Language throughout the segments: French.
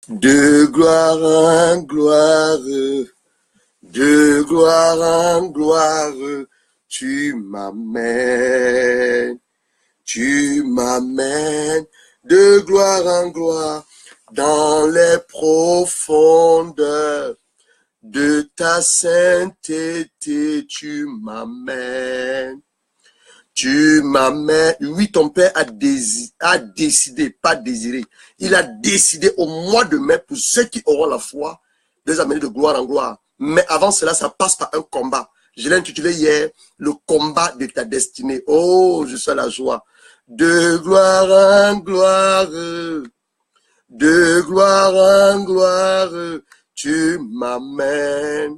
De gloire en gloire, de gloire en gloire, tu m'amènes de gloire en gloire dans les profondeurs de ta sainteté, tu m'amènes. Oui, ton Père a décidé, pas désiré. Il a décidé au mois de mai pour ceux qui auront la foi de les amener de gloire en gloire. Mais avant cela, ça passe par un combat. Je l'ai intitulé hier, le combat de ta destinée. Oh, je suis à la joie. De gloire en gloire, de gloire en gloire, tu m'amènes.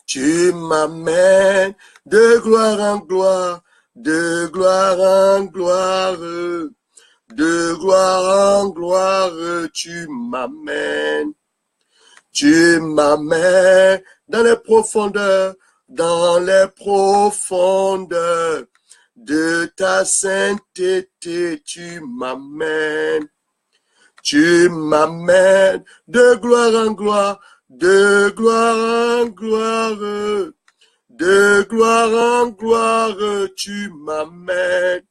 Tu m'amènes de gloire en gloire, de gloire en gloire, de gloire en gloire, tu m'amènes. Tu m'amènes dans les profondeurs de ta sainteté, tu m'amènes. Tu m'amènes de gloire en gloire, de gloire en gloire, de gloire en gloire, tu m'amènes.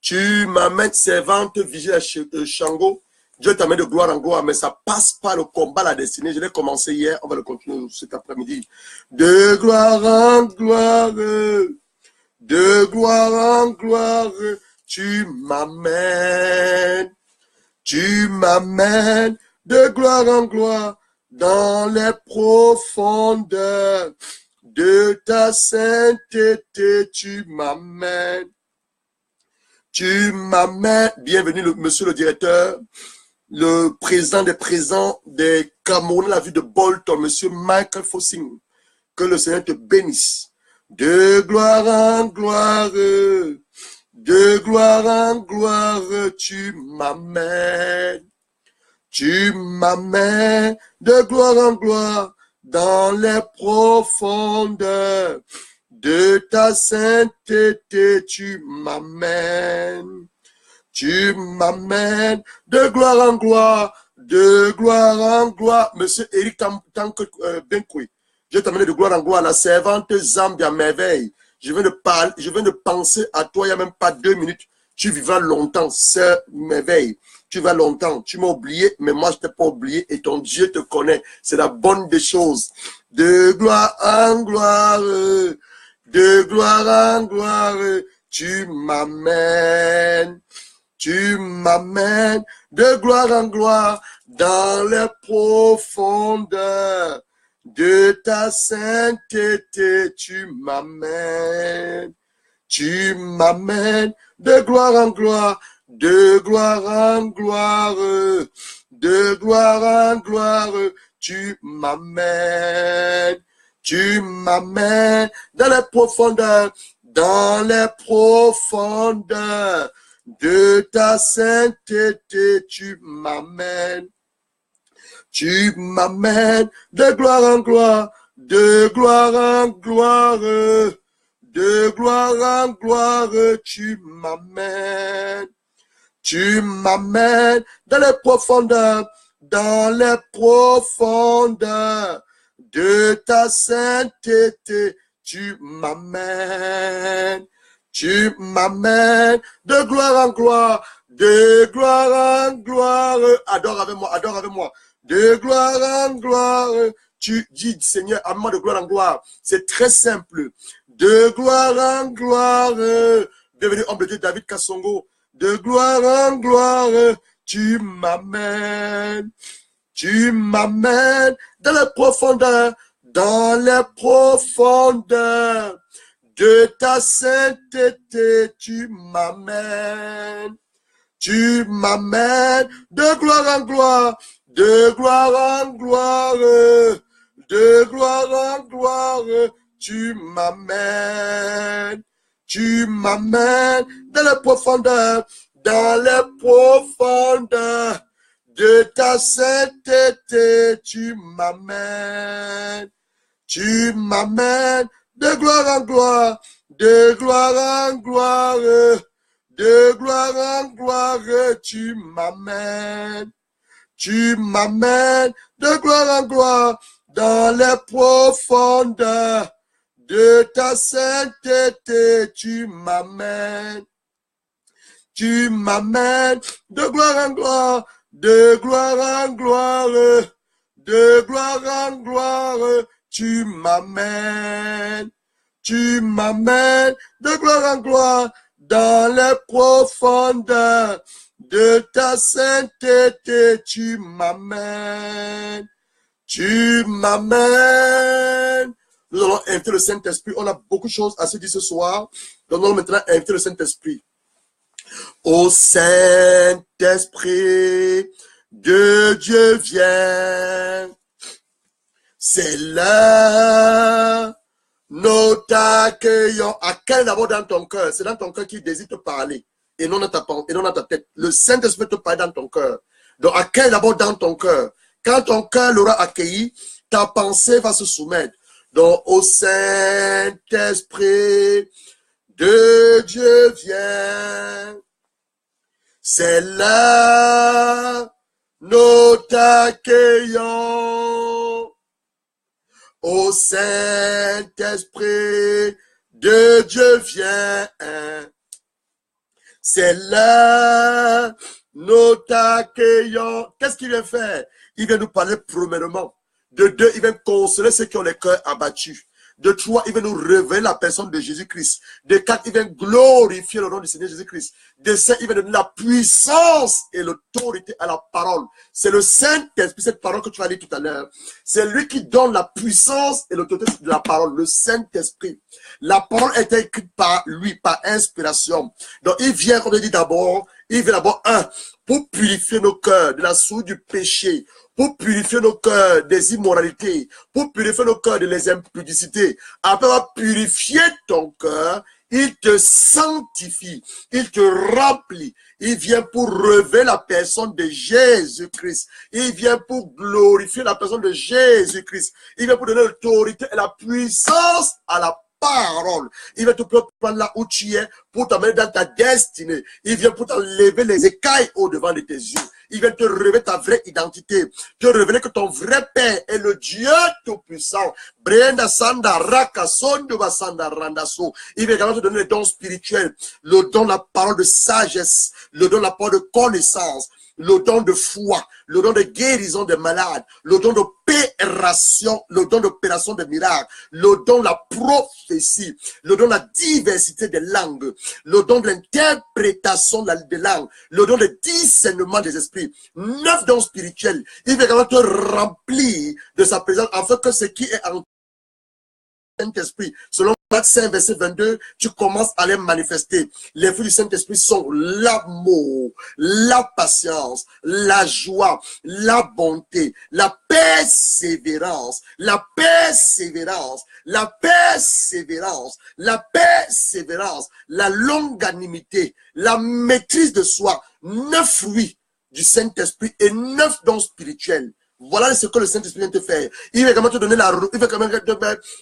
Tu m'amènes, servante, vigile à Shango. Dieu t'amène de gloire en gloire, mais ça passe par le combat, la destinée. Je l'ai commencé hier, on va le continuer cet après-midi. De gloire en gloire, de gloire en gloire, tu m'amènes. Tu m'amènes de gloire en gloire dans les profondeurs de ta sainteté, tu m'amènes. Tu m'amènes, bienvenue monsieur le directeur, le président des présents des Camerounais, la ville de Bolton, monsieur Michael Fossing. Que le Seigneur te bénisse. De gloire en gloire, de gloire en gloire, tu m'amènes. Tu m'amènes de gloire en gloire dans les profondeurs de ta sainteté, tu m'amènes. Tu m'amènes de gloire en gloire, de gloire en gloire. Monsieur Eric Benkoui, je t'amène de gloire en gloire, la servante Zambia merveille. Je viens de penser à toi il n'y a même pas 2 minutes. Tu vivras longtemps, sœur merveille. Tu vas longtemps. Tu m'as oublié, mais moi je ne t'ai pas oublié et ton Dieu te connaît. C'est la bonne des choses. De gloire en gloire, de gloire en gloire, tu m'amènes. Tu m'amènes de gloire en gloire dans les profondeurs de ta sainteté, tu m'amènes. Tu m'amènes de gloire en gloire, de gloire en gloire, de gloire en gloire, tu m'amènes. Tu m'amènes dans les profondeurs de ta sainteté, tu m'amènes. Tu m'amènes de gloire en gloire, de gloire en gloire, de gloire en gloire, tu m'amènes. Tu m'amènes dans les profondeurs de ta sainteté, tu m'amènes. Tu m'amènes de gloire en gloire, de gloire en gloire. Adore avec moi. De gloire en gloire. Tu dis, Seigneur, amène-moi de gloire en gloire. C'est très simple. De gloire en gloire. Bienvenue, homme de Dieu, David Kassongo. De gloire en gloire, tu m'amènes. Tu m'amènes dans les profondeurs de ta sainteté, tu m'amènes. Tu m'amènes de gloire en gloire, de gloire en gloire, de gloire en gloire, tu m'amènes. Tu m'amènes dans les profondeurs de ta sainteté, tu m'amènes. Tu m'amènes de gloire en gloire, de gloire en gloire, de gloire en gloire, tu m'amènes. Tu m'amènes de gloire en gloire dans les profondeurs de ta sainteté. Tu m'amènes de gloire en gloire, de gloire en gloire, de gloire en gloire. Tu m'amènes de gloire en gloire dans les profondeurs de ta sainteté. Tu m'amènes. Nous allons inviter le Saint-Esprit. On a beaucoup de choses à se dire ce soir. Donc nous allons maintenant inviter le Saint-Esprit. Ô Saint-Esprit de Dieu, viens. C'est là. Nous t'accueillons. Accueille d'abord dans ton cœur. C'est dans ton cœur qu'il désire te parler. Et non dans ta tête. Le Saint-Esprit te parle dans ton cœur. Donc accueille d'abord dans ton cœur. Quand ton cœur l'aura accueilli, ta pensée va se soumettre. Donc au Saint-Esprit de Dieu, viens. C'est là. Nous t'accueillons. Ô Saint-Esprit de Dieu, viens. C'est là, nous t'accueillons. Qu'est-ce qu'il vient faire? Il vient nous parler premièrement. De deux, il vient consoler ceux qui ont les cœurs abattus. De trois, il vient nous révéler la personne de Jésus-Christ. De quatre, il vient glorifier le nom du Seigneur Jésus-Christ. De cinq, il vient donner la puissance et l'autorité à la parole. C'est le Saint-Esprit, cette parole que tu as dit tout à l'heure. C'est lui qui donne la puissance et l'autorité de la parole, le Saint-Esprit. La parole est écrite par lui, par inspiration. Donc, il vient, comme je dis d'abord, pour purifier nos cœurs de la souillure du péché, pour purifier nos cœurs des immoralités, pour purifier nos cœurs de les impudicités. Après avoir purifié ton cœur, il te sanctifie, il te remplit. Il vient pour révéler la personne de Jésus-Christ. Il vient pour glorifier la personne de Jésus-Christ. Il vient pour donner l'autorité et la puissance à la parole. Il va te prendre là où tu es pour t'amener dans ta destinée. Il vient pour t'enlever les écailles au-devant de tes yeux. Il vient te révéler ta vraie identité. Te révéler que ton vrai Père est le Dieu Tout-Puissant. Brenda Sanda Raka Sondo Basanda Randaso. Il vient également te donner les dons spirituels. Le don de la parole de sagesse. Le don de la parole de connaissance. Le don de foi, le don de guérison des malades, le don d'opération, le don d'opération de miracles, le don de la prophétie, le don de la diversité des langues, le don de l'interprétation des langues, le don de discernement des esprits, 9 dons spirituels. Il va également te remplir de sa présence afin que ce qui est en Saint-Esprit, selon Actes 5, verset 22, tu commences à les manifester. Les fruits du Saint-Esprit sont l'amour, la patience, la joie, la bonté, la persévérance, la longanimité, la maîtrise de soi. 9 fruits du Saint-Esprit et 9 dons spirituels. Voilà ce que le Saint-Esprit vient te faire. Il va également te donner il va également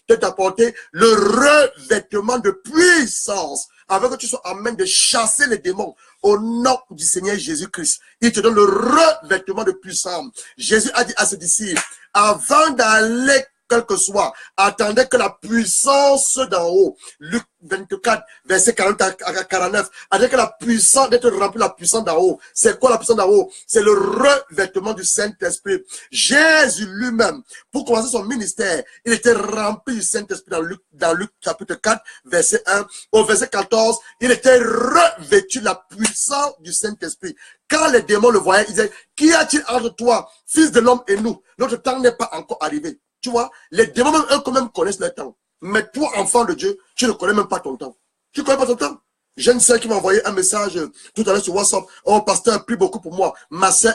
t'apporter le revêtement de puissance, afin que tu sois en mesure de chasser les démons au nom du Seigneur Jésus-Christ. Il te donne le revêtement de puissance. Jésus a dit à ses disciples, avant d'aller quel que soit, attendez que la puissance d'en haut, Luc 24, verset 40 à 49, attendez que la puissance, d'être rempli la puissance d'en haut. C'est quoi la puissance d'en haut? C'est le revêtement du Saint-Esprit. Jésus lui-même, pour commencer son ministère, il était rempli du Saint-Esprit dans Luc chapitre 4, verset 1. Au verset 14, il était revêtu de la puissance du Saint-Esprit. Quand les démons le voyaient, ils disaient, qu'y a-t-il entre toi, fils de l'homme, et nous? Notre temps n'est pas encore arrivé. Tu vois, les démons, même eux, quand même, connaissent leur temps. Mais toi, enfant de Dieu, tu ne connais même pas ton temps. Tu ne connais pas ton temps. J'ai une sœur qui m'a envoyé un message tout à l'heure sur WhatsApp. Oh, pasteur, prie beaucoup pour moi. Ma sœur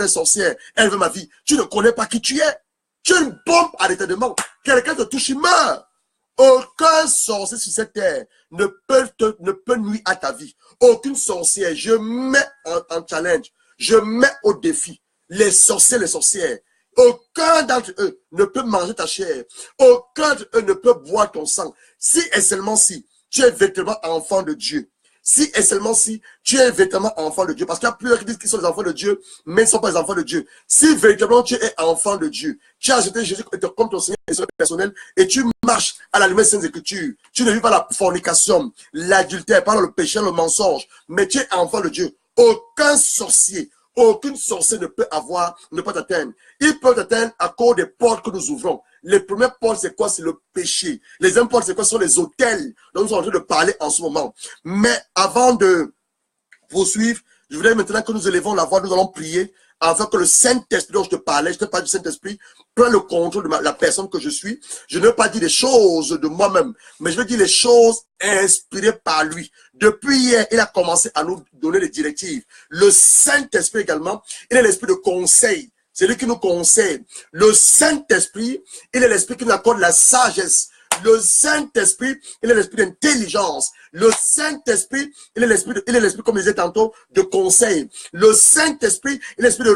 est sorcière. Elle veut ma vie. Tu ne connais pas qui tu es. Tu es une bombe à retardement. Quelqu'un te touche, il meurt. Aucun sorcier sur cette terre ne peut nuire à ta vie. Aucune sorcière. Je mets en challenge. Je mets au défi. Les sorciers, les sorcières. Aucun d'entre eux ne peut manger ta chair. Aucun d'entre eux ne peut boire ton sang. Si et seulement si tu es véritablement enfant de Dieu. si et seulement si tu es véritablement enfant de Dieu. Parce qu'il y a plusieurs qui disent qu'ils sont les enfants de Dieu, mais ils ne sont pas les enfants de Dieu. Si véritablement tu es enfant de Dieu, tu as accepté Jésus comme ton Seigneur et Sauveur personnel, et tu marches à la lumière des Saintes Écritures. Tu ne vis pas la fornication, l'adultère, pas le péché, le mensonge, mais tu es enfant de Dieu. Aucun sorcier, aucune sorcière ne peut t'atteindre. Ils peuvent t'atteindre à cause des portes que nous ouvrons. Les premières portes, c'est quoi? C'est le péché. Les deuxièmes portes, c'est quoi? Ce sont les autels dont nous sommes en train de parler en ce moment. Mais avant de poursuivre, je voudrais maintenant que nous élevons la voix, nous allons prier afin que le Saint-Esprit dont je te parlais, je te parle du Saint-Esprit, prenne le contrôle de la personne que je suis. Je ne veux pas dire les choses de moi-même, mais je veux dire les choses inspirées par lui. Depuis hier, il a commencé à nous donner des directives. Le Saint-Esprit également, il est l'esprit de conseil. C'est lui qui nous conseille. Le Saint-Esprit, il est l'esprit qui nous accorde la sagesse. Le Saint-Esprit, il est l'esprit d'intelligence. Le Saint-Esprit, il est l'esprit, comme je disais tantôt, de conseil. Le Saint-Esprit, il est l'esprit de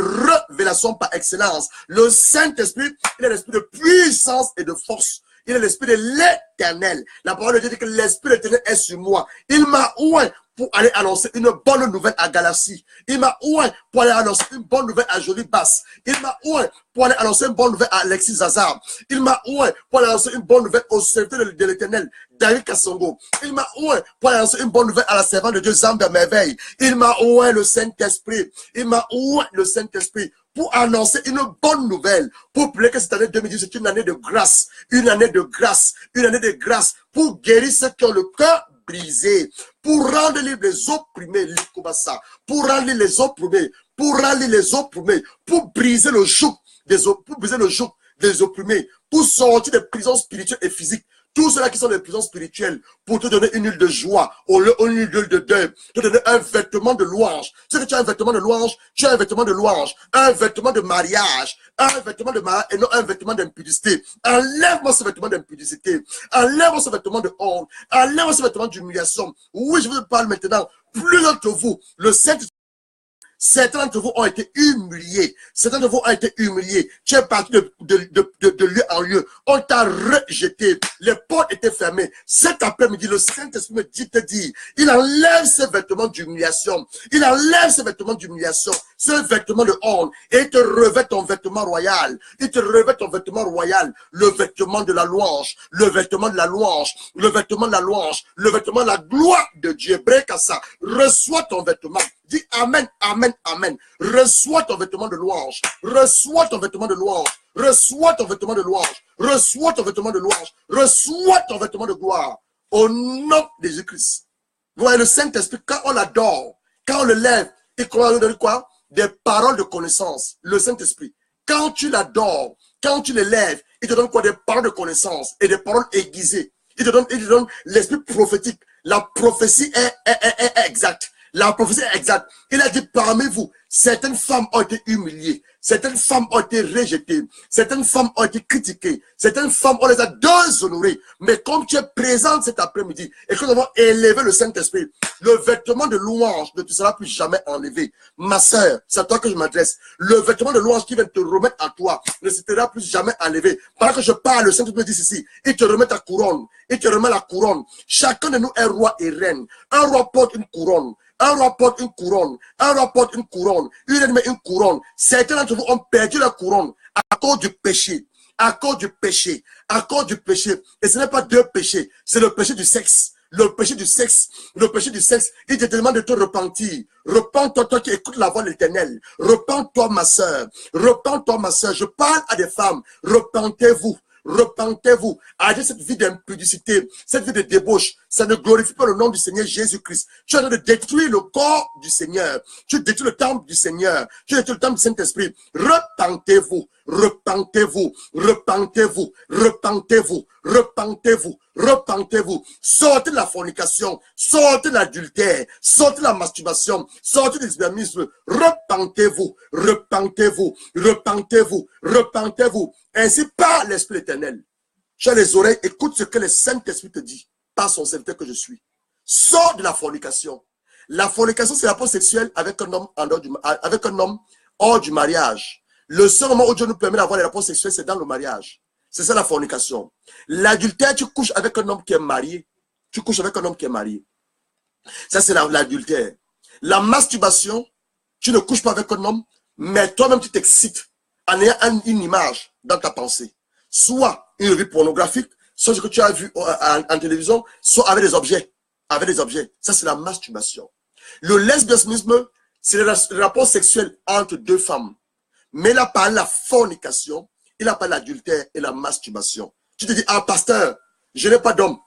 révélation par excellence. Le Saint-Esprit, il est l'esprit de puissance et de force. Il est l'esprit de l'éternel. La parole de Dieu dit que l'esprit de l'éternel est sur moi. Il m'a oint pour aller annoncer une bonne nouvelle à Galatie. Il m'a oint pour aller annoncer une bonne nouvelle à Jolie Basse. Il m'a oint pour aller annoncer une bonne nouvelle à Alexis Zazar. Il m'a oint pour aller annoncer une bonne nouvelle au serviteur de l'éternel, David Kassongo. Il m'a oint pour aller annoncer une bonne nouvelle à la servante de Dieu, Zambia Merveille. Il m'a oint le Saint-Esprit. Il m'a oint le Saint-Esprit pour annoncer une bonne nouvelle, pour prier que cette année 2018 c'est une année de grâce, une année de grâce, une année de grâce, pour guérir ceux qui ont le cœur brisé, pour rendre libre les opprimés, pour rendre les opprimés, pour rendre les opprimés, pour briser le joug des opprimés, pour sortir des prisons spirituelles et physiques. Tous ceux-là qui sont des prisons spirituelles, pour te donner une huile de joie, une huile de deuil, te donner un vêtement de louange. Si tu as un vêtement de louange, tu as un vêtement de louange, un vêtement de mariage, et non un vêtement d'impudicité. Enlève-moi ce vêtement d'impudicité, enlève-moi ce vêtement de honte, enlève-moi ce vêtement d'humiliation. Oui, je vous parle maintenant. Plus d'entre vous, le Saint-Esprit, certains d'entre vous ont été humiliés. Certains d'entre vous ont été humiliés. Tu es parti de lieu en lieu. On t'a rejeté. Les portes étaient fermées. Cet après-midi, le Saint-Esprit me dit, il enlève ces vêtements d'humiliation. Il enlève ces vêtements d'humiliation. Ce vêtement de honte. Et il te revêt ton vêtement royal. Il te revêt ton vêtement royal. Le vêtement de la louange. Le vêtement de la louange. Le vêtement de la louange. Le vêtement de la gloire de Dieu. Brekassa. Reçois ton vêtement. Dis Amen, Amen, Amen. Reçois ton vêtement de louange. Reçois ton vêtement de louange. Reçois ton vêtement de louange. Reçois ton vêtement de louange. Reçois ton vêtement de gloire. Au nom de Jésus-Christ. Vous voyez, le Saint-Esprit, quand on l'adore, quand on le lève, il commence à nous donner quoi? Des paroles de connaissance. Le Saint-Esprit. Quand tu l'adores, quand tu l'élèves, il te donne quoi? Des paroles de connaissance et des paroles aiguisées. Il te donne l'esprit prophétique. La prophétie est exacte. La prophétie est exacte. Il a dit parmi vous, certaines femmes ont été humiliées, certaines femmes ont été rejetées, certaines femmes ont été critiquées, certaines femmes on les a déshonorées. Mais comme tu es présente cet après-midi et que nous avons élevé le Saint-Esprit, le vêtement de louange ne te sera plus jamais enlevé. Ma sœur, c'est à toi que je m'adresse. Le vêtement de louange qui vient te remettre à toi ne sera plus jamais enlevé. Pendant que je parle, le Saint-Esprit me dit ceci, il te remet ta couronne, il te remet la couronne. Chacun de nous est roi et reine. Un roi porte une couronne. Un roi porte une couronne. Un roi porte une couronne. Une reine met une couronne. Certains d'entre vous ont perdu la couronne à cause du péché. À cause du péché. À cause du péché. Et ce n'est pas deux péchés. C'est le péché du sexe. Le péché du sexe. Le péché du sexe. Il te demande de te repentir. Repends-toi, toi qui écoutes la voix de l'Éternel. Repends-toi, ma soeur. Repends-toi, ma soeur. Je parle à des femmes. Repentez-vous. Repentez-vous. Arrêtez cette vie d'impudicité, cette vie de débauche. Ça ne glorifie pas le nom du Seigneur Jésus-Christ. Tu es en train de détruire le corps du Seigneur. Tu détruis le temple du Seigneur. Tu détruis le temple du Saint-Esprit. Repentez-vous. Repentez-vous. Repentez-vous. Repentez-vous. Repentez-vous. Repentez-vous. Sortez de la fornication. Sortez de l'adultère. Sortez de la masturbation. Sortez de l'islamisme. Repentez-vous. Repentez-vous. Repentez-vous. Repentez-vous. Ainsi par l'Esprit éternel. Tu as les oreilles, écoute ce que le Saint-Esprit te dit, par son serviteur que je suis. Sors de la fornication. La fornication, c'est rapport sexuel avec un homme hors du mariage. Le seul moment où Dieu nous permet d'avoir les rapports sexuels, c'est dans le mariage. C'est ça la fornication. L'adultère, tu couches avec un homme qui est marié. Tu couches avec un homme qui est marié. Ça, c'est l'adultère. La masturbation, tu ne couches pas avec un homme, mais toi-même, tu t'excites en ayant une image dans ta pensée. Soit une revue pornographique, soit ce que tu as vu en télévision, soit avec des objets. Avec des objets. Ça, c'est la masturbation. Le lesbianisme, c'est le rapport sexuel entre deux femmes. Mais il a parlé de la fornication, il a parlé de l'adultère et la masturbation. Tu te dis, ah, pasteur, je n'ai pas d'homme,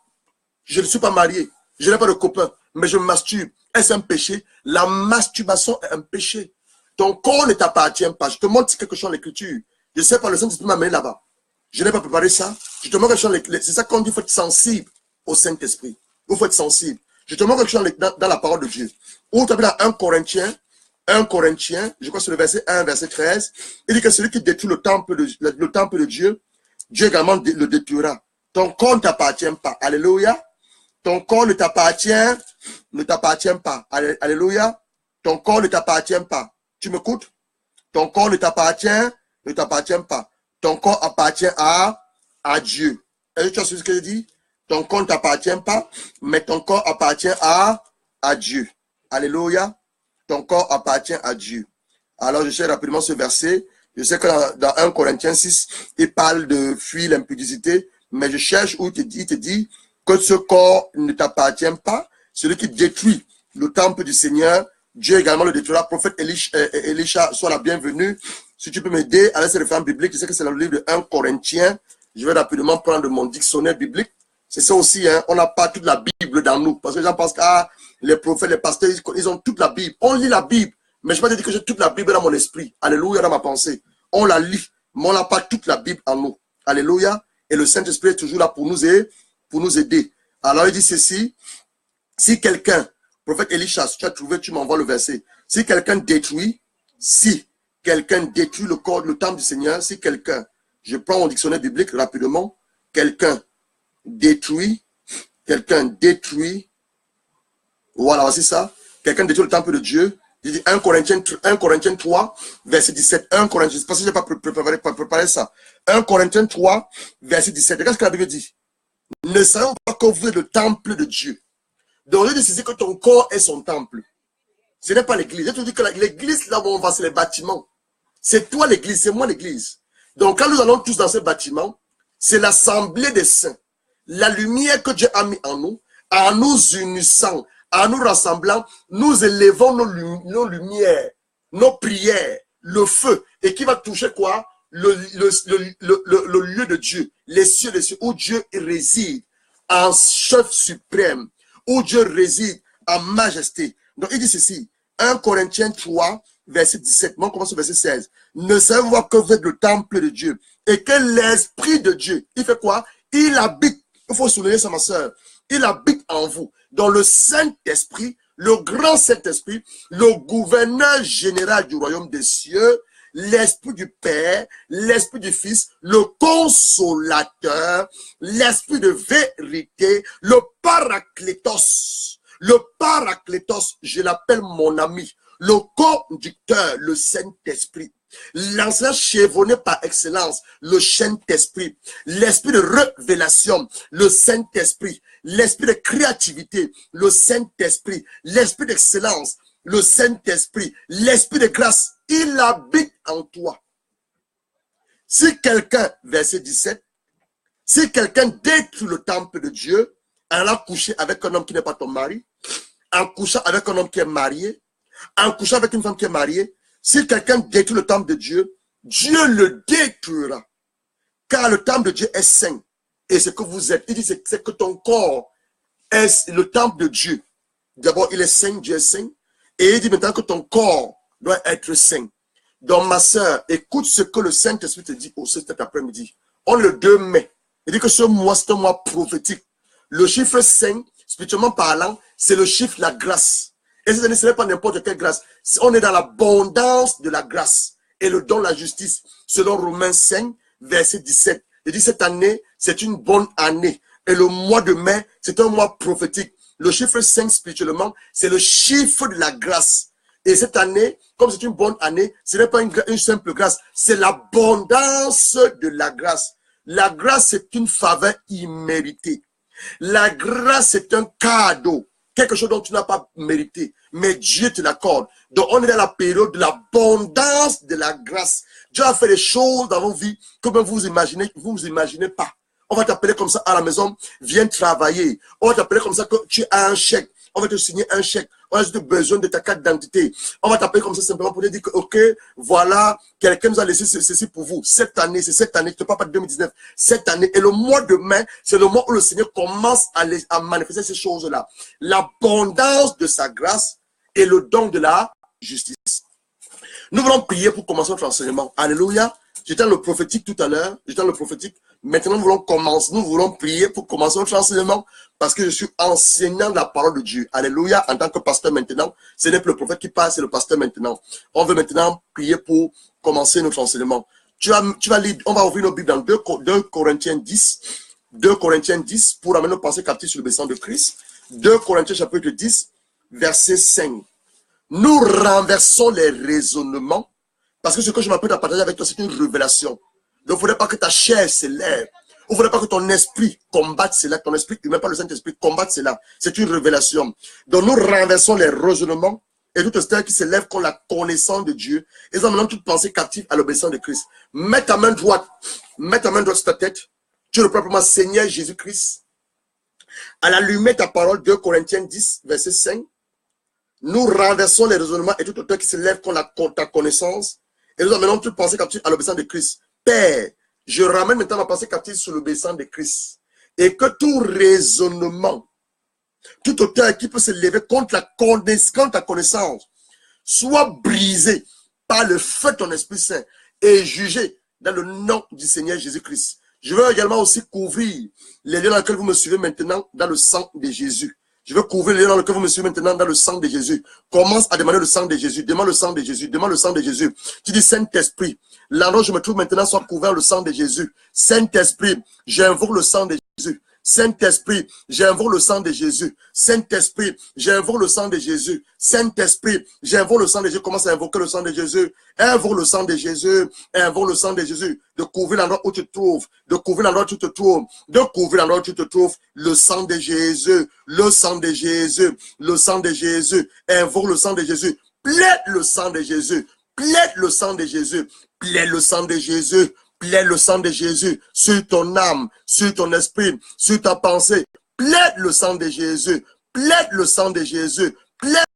je ne suis pas marié, je n'ai pas de copain, mais je me masturbe. Est-ce un péché? La masturbation est un péché. Ton corps ne t'appartient pas. Je te montre quelque chose dans l'écriture. Je ne sais pas, le Saint-Esprit m'a amené là-bas. Je n'ai pas préparé ça. Je te montre quelque chose. C'est ça qu'on dit, il faut être sensible au Saint-Esprit. Il faut être sensible. Je te montre quelque chose dans la parole de Dieu. Où tu as dans 1 Corinthiens, je crois que c'est le verset 1, verset 13. Il dit que celui qui détruit le temple de Dieu, Dieu également le détruira. Ton corps ne t'appartient pas. Alléluia. Ton corps ne t'appartient pas. Alléluia. Ton corps ne t'appartient pas. Tu m'écoutes? Ton corps ne t'appartient pas. Ton corps appartient à Dieu. Est-ce que tu as suivi ce que je dis? Ton corps ne t'appartient pas, mais ton corps appartient à Dieu. Alléluia. Ton corps appartient à Dieu. Alors, je cherche rapidement ce verset. Je sais que dans 1 Corinthiens 6, il parle de fuir l'impudicité, mais je cherche où il te dit que ce corps ne t'appartient pas. Celui qui détruit le temple du Seigneur, Dieu également le détruira. Prophète Elisha, sois la bienvenue. Si tu peux m'aider à cette référence biblique, je sais que c'est dans le livre de 1 Corinthiens. Je vais rapidement prendre mon dictionnaire biblique. C'est ça aussi, hein, on n'a pas toute la Bible dans nous. Parce que les gens pensent que les prophètes, les pasteurs, ils ont toute la Bible. On lit la Bible, mais je ne vais pas te dire que j'ai toute la Bible dans mon esprit. Alléluia, dans ma pensée. On la lit, mais on n'a pas toute la Bible en nous. Alléluia. Et le Saint-Esprit est toujours là pour nous aider. Alors il dit ceci, si quelqu'un, prophète Elisha, si tu as trouvé, tu m'envoies le verset. Si quelqu'un détruit le corps, le temple du Seigneur, si quelqu'un, je prends mon dictionnaire biblique rapidement, quelqu'un détruit, voilà, voici ça, quelqu'un détruit le temple de Dieu. Il dit 1 Corinthiens 3, verset 17. 1 Corinthiens, parce que je n'ai pas préparé ça. 1 Corinthiens 3, verset 17. Regarde ce que la Bible dit. Ne savons pas que vous êtes le temple de Dieu. Donc, je dis que ton corps est son temple. Ce n'est pas l'église. Je te dis que l'église, là où on va, c'est les bâtiments. C'est toi l'église, c'est moi l'église. Donc, quand nous allons tous dans ce bâtiment, c'est l'assemblée des saints. La lumière que Dieu a mis en nous unissant, en nous rassemblant, nous élevons nos lumières, nos prières, le feu, et qui va toucher quoi? Le lieu de Dieu, les cieux, où Dieu réside en chef suprême, où Dieu réside en majesté. Donc il dit ceci, 1 Corinthiens 3, verset 17, moi on commence au verset 16. Ne savez-vous pas que vous êtes le temple de Dieu et que l'Esprit de Dieu, il fait quoi? Il habite, il faut souligner ça ma soeur, il habite en vous. Dans le Saint-Esprit, le grand Saint-Esprit, le gouverneur général du royaume des cieux, l'Esprit du Père, l'Esprit du Fils, le consolateur, l'Esprit de vérité, le Paraclétos. Le Paraclétos, je l'appelle mon ami, le conducteur, le Saint-Esprit. L'enseignant chevronné par excellence, le Saint-Esprit, l'esprit de révélation, le Saint-Esprit, l'esprit de créativité, le Saint-Esprit, l'esprit d'excellence, le Saint-Esprit, l'esprit de grâce, il habite en toi. Si quelqu'un, verset 17, si quelqu'un détruit le temple de Dieu, en allant coucher avec un homme qui n'est pas ton mari, en couchant avec un homme qui est marié, en couchant avec une femme qui est mariée, si quelqu'un détruit le temple de Dieu, Dieu le détruira. Car le temple de Dieu est saint. Et ce que vous êtes, il dit, c'est que ton corps est le temple de Dieu. D'abord, il est saint, Dieu est saint. Et il dit maintenant que ton corps doit être saint. Donc, ma soeur, écoute ce que le Saint-Esprit te dit aussi cet après-midi. On le 2 mai. Il dit que ce mois, c'est un mois prophétique. Le chiffre 5, spirituellement parlant, c'est le chiffre de la grâce. Et cette année, ce n'est pas n'importe quelle grâce. On est dans l'abondance de la grâce et le don de la justice. Selon Romains 5, verset 17. Il dit cette année, c'est une bonne année. Et le mois de mai, c'est un mois prophétique. Le chiffre 5, spirituellement, c'est le chiffre de la grâce. Et cette année, comme c'est une bonne année, ce n'est pas une simple grâce. C'est l'abondance de la grâce. La grâce, c'est une faveur imméritée. La grâce, c'est un cadeau quelque chose dont tu n'as pas mérité, mais Dieu te l'accorde. Donc, on est dans la période de l'abondance de la grâce. Dieu a fait des choses dans vos vies que même vous imaginez pas. On va t'appeler comme ça à la maison, viens travailler. On va t'appeler comme ça que tu as un chèque. On va te signer un chèque. On a juste besoin de ta carte d'identité. On va t'appeler comme ça simplement pour te dire que, ok, voilà, quelqu'un nous a laissé ceci pour vous. Cette année, c'est cette année, je ne te parle pas de 2019. Cette année, et le mois de mai, c'est le mois où le Seigneur commence à manifester ces choses-là. L'abondance de sa grâce et le don de la justice. Nous voulons prier pour commencer notre enseignement. Alléluia. J'étais dans le prophétique tout à l'heure. J'étais dans le prophétique. Maintenant, nous voulons prier pour commencer notre enseignement parce que je suis enseignant de la parole de Dieu. Alléluia. En tant que pasteur maintenant, ce n'est plus le prophète qui parle, c'est le pasteur maintenant. On veut maintenant prier pour commencer notre enseignement. Tu vas lire, on va ouvrir nos Bibles dans 2 Corinthiens 10. 2 Corinthiens 10 pour amener nos pensées captives sur le bassin de Christ. 2 Corinthiens chapitre 10, verset 5. Nous renversons les raisonnements parce que ce que je m'apprête à partager avec toi, c'est une révélation. Donc, il ne faudrait pas que ta chair s'élève. Il ne faudrait pas que ton esprit combatte cela. Ton esprit, même pas le Saint-Esprit, combatte cela. C'est une révélation. Donc, nous renversons les raisonnements et toute stère qui s'élève contre la connaissance de Dieu. Et en menant toute pensée captive à l'obéissance de Christ. Mets ta main droite sur ta tête. Tu le proprement Seigneur Jésus-Christ. À l'allumer ta parole, 2 Corinthiens 10, verset 5. Nous renversons les raisonnements et toute auteur qui s'élève contre ta connaissance. Et nous amenons toute pensée captive à l'obéissance de Christ. Père, je ramène maintenant ma pensée captive sur l'obéissance de Christ. Et que tout raisonnement, toute auteur qui peut s'élever contre ta connaissance, soit brisé par le feu de ton Esprit Saint et jugé dans le nom du Seigneur Jésus-Christ. Je veux également aussi couvrir les lieux dans lesquels vous me suivez maintenant dans le sang de Jésus. Je veux couvrir les lieux dans lesquels vous me suivez maintenant dans le sang de Jésus. Commence à demander le sang de Jésus. Demande le sang de Jésus. Demande le sang de Jésus. Tu dis Saint-Esprit. L'endroit où je me trouve maintenant soit couvert le sang de Jésus. Saint-Esprit, j'invoque le sang de Jésus. Saint-Esprit, j'invoque le sang de Jésus. Saint-Esprit, j'invoque le sang de Jésus. Saint-Esprit, j'invoque le sang de Jésus. Commence à invoquer le sang de Jésus. Invoque le sang de Jésus. Invoque le sang de Jésus. De couvrir l'endroit où tu te trouves. De couvrir l'endroit où tu te trouves. De couvrir l'endroit où tu te trouves. Le sang de Jésus. Le sang de Jésus. Le sang de Jésus. Invoque le sang de Jésus. Plaide le sang de Jésus. Plaide le sang de Jésus. Plaide le sang de Jésus. Plaide le sang de Jésus sur ton âme, sur ton esprit, sur ta pensée. Plaide le sang de Jésus. Plaide le sang de Jésus. Plaide